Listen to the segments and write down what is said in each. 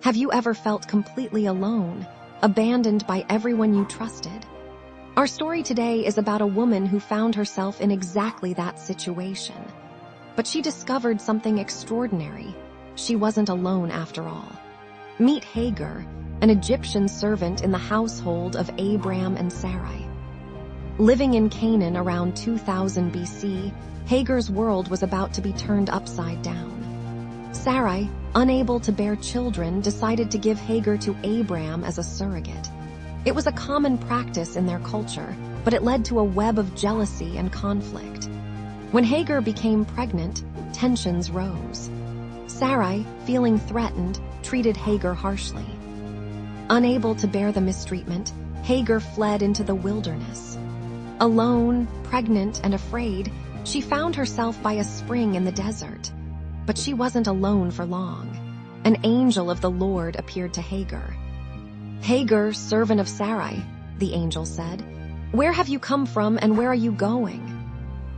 Have you ever felt completely alone, abandoned by everyone you trusted? Our story today is about a woman who found herself in exactly that situation. But she discovered something extraordinary. She wasn't alone after all. Meet Hagar, an Egyptian servant in the household of Abram and Sarai. Living in Canaan around 2000 BC, Hagar's world was about to be turned upside down. Sarai, unable to bear children, decided to give Hagar to Abram as a surrogate. It was a common practice in their culture, but it led to a web of jealousy and conflict. When Hagar became pregnant, tensions rose. Sarai, feeling threatened, treated Hagar harshly. Unable to bear the mistreatment, Hagar fled into the wilderness. Alone, pregnant, and afraid, she found herself by a spring in the desert. But she wasn't alone for long. An angel of the Lord appeared to Hagar. "Hagar, servant of Sarai," the angel said, "where have you come from and where are you going?"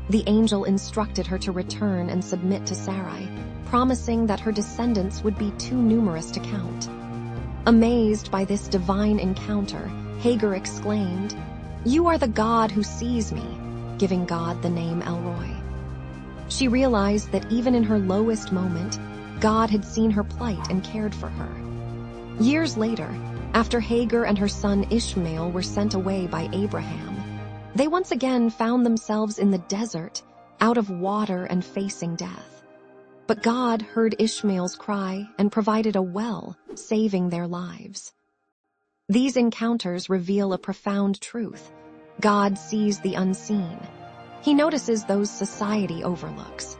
The angel instructed her to return and submit to Sarai, promising that her descendants would be too numerous to count. Amazed by this divine encounter, Hagar exclaimed, "You are the God who sees me," giving God the name El-Roi. She realized that even in her lowest moment, God had seen her plight and cared for her. Years later, after Hagar and her son Ishmael were sent away by Abraham, they once again found themselves in the desert, out of water and facing death. But God heard Ishmael's cry and provided a well, saving their lives. These encounters reveal a profound truth. God sees the unseen. He notices those society overlooks.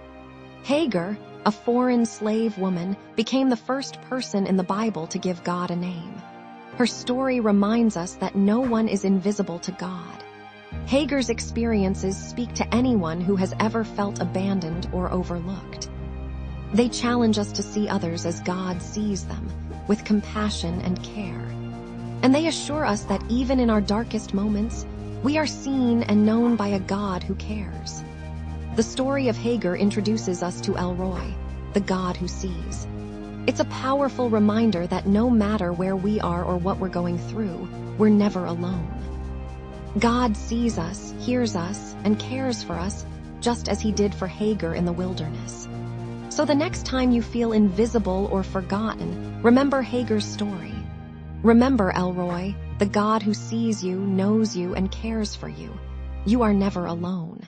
Hagar, a foreign slave woman, became the first person in the Bible to give God a name. Her story reminds us that no one is invisible to God. Hagar's experiences speak to anyone who has ever felt abandoned or overlooked. They challenge us to see others as God sees them, with compassion and care. And they assure us that even in our darkest moments, we are seen and known by a God who cares. The story of Hagar introduces us to El-Roi, the God who sees. It's a powerful reminder that no matter where we are or what we're going through, we're never alone. God sees us, hears us, and cares for us, just as He did for Hagar in the wilderness. So the next time you feel invisible or forgotten, remember Hagar's story. Remember El-Roi, the God who sees you, knows you, and cares for you. You are never alone.